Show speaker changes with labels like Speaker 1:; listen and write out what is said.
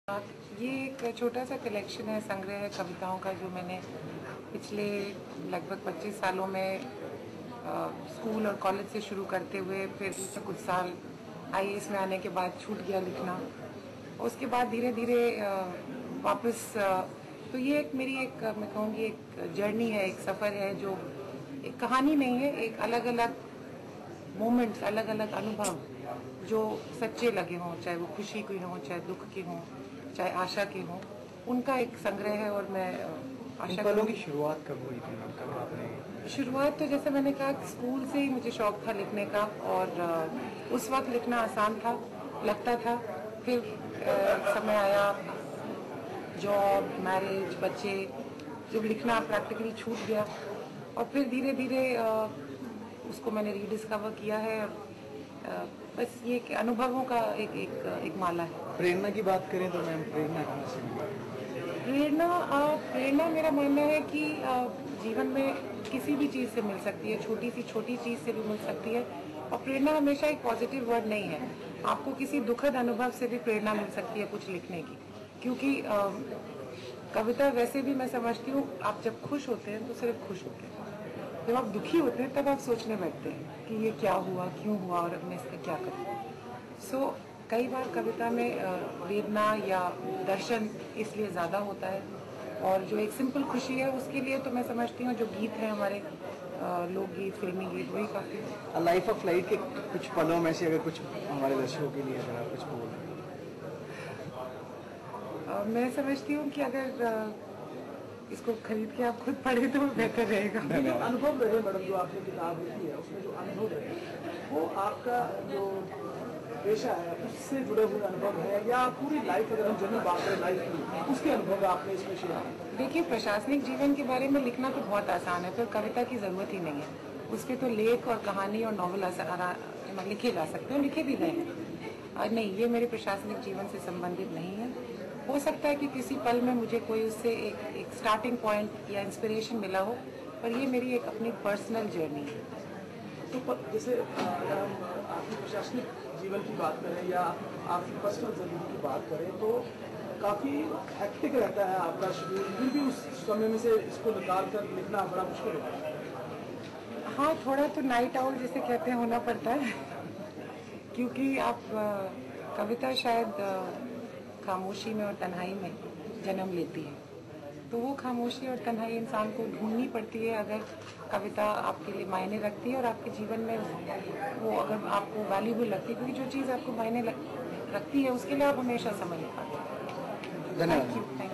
Speaker 1: ये एक छोटा सा कलेक्शन है, संग्रह है कविताओं का, जो मैंने पिछले लगभग 25 सालों में स्कूल और कॉलेज से शुरू करते हुए फिर कुछ साल आईएएस में आने के बाद छूट गया लिखना। उसके बाद धीरे धीरे वापस तो ये एक मेरी एक मैं कहूँगी एक जर्नी है, एक सफ़र है, जो एक कहानी नहीं है, एक अलग अलग मोमेंट्स, अलग अलग अनुभव जो सच्चे लगे हों, चाहे वो खुशी के हों, चाहे दुख के हों, चाहे आशा के हों, उनका एक संग्रह है। और मैं आशा
Speaker 2: पलों की शुरुआत कब हुई थी? कब आपने
Speaker 1: शुरुआत तो जैसे मैंने कहा, स्कूल से ही मुझे शौक था लिखने का, और उस वक्त लिखना आसान था, लगता था। फिर समय आया, जॉब, मैरिज, बच्चे, जब लिखना प्रैक्टिकली छूट गया, और फिर धीरे धीरे उसको मैंने रीडिस्कवर किया है। बस ये कि अनुभवों का एक माला है।
Speaker 2: प्रेरणा की बात करें तो मैम, प्रेरणा कहाँ से मिली?
Speaker 1: प्रेरणा मेरा मानना है कि जीवन में किसी भी चीज़ से मिल सकती है, छोटी चीज़ से भी मिल सकती है। और प्रेरणा हमेशा एक पॉजिटिव वर्ड नहीं है। आपको किसी दुखद अनुभव से भी प्रेरणा मिल सकती है कुछ लिखने की, क्योंकि कविता वैसे भी मैं समझती हूँ, आप जब खुश होते हैं तो सिर्फ खुश होते हैं, जब आप दुखी होते हैं तब आप सोचने बैठते हैं कि ये क्या हुआ, क्यों हुआ, और मैं इसका क्या करूँ। कई बार कविता में वेदना या दर्शन इसलिए ज़्यादा होता है, और जो एक सिंपल खुशी है उसके लिए तो मैं समझती हूँ जो गीत हैं हमारे, लोकगीत, फिल्मी गीत, वही काफ़ी है।
Speaker 2: लाइफ ऑफ लाइट के कुछ पलों में से अगर कुछ हमारे दर्शकों के लिए अगर आप कुछ बोल रहे
Speaker 1: मैं समझती हूँ कि अगर इसको खरीद के आप खुद पढ़े तो बेहतर रहेगा।
Speaker 3: जो अनुभव रहे मैडम, जो आपने किताब लिखी है उसमें जो अनुभव रहे वो आपका जो पेशा है उससे जुड़े हुए अनुभव है, या पूरी लाइफ, अगर हम जनरल बात करें लाइफ की, उसके अनुभव आपने इसमें शेयर किया?
Speaker 1: देखिए, प्रशासनिक जीवन के बारे में लिखना तो बहुत आसान है, फिर कविता की ज़रूरत ही नहीं है। उस पर तो लेख और कहानी और नॉवल लिखे जा सकते हैं, लिखे भी गए हैं। और नहीं, ये मेरे प्रशासनिक जीवन से संबंधित नहीं है। हो सकता है कि किसी पल में मुझे कोई उससे एक स्टार्टिंग पॉइंट या इंस्पिरेशन मिला हो, पर ये मेरी एक अपनी पर्सनल जर्नी है।
Speaker 3: तो जैसे अगर हम आपकी प्रशासनिक जीवन की बात करें या आपकी पर्सनल जिंदगी की बात करें तो काफ़ी हेक्टिक रहता है आपका शेड्यूल, फिर भी उस समय में से इसको निकाल कर लिखना बड़ा मुश्किल होता है।
Speaker 1: हाँ, थोड़ा तो नाइट आउल जिसे कहते हैं होना पड़ता है, क्योंकि आप कविता शायद खामोशी में और तन्हाई में जन्म लेती है, तो वो खामोशी और तन्हाई इंसान को ढूंढनी पड़ती है अगर कविता आपके लिए मायने रखती है और आपके जीवन में वो अगर आपको वैल्यूबल लगती है, क्योंकि जो चीज़ आपको मायने रखती है उसके लिए आप हमेशा समय निकालते हैं।
Speaker 2: धन्यवाद।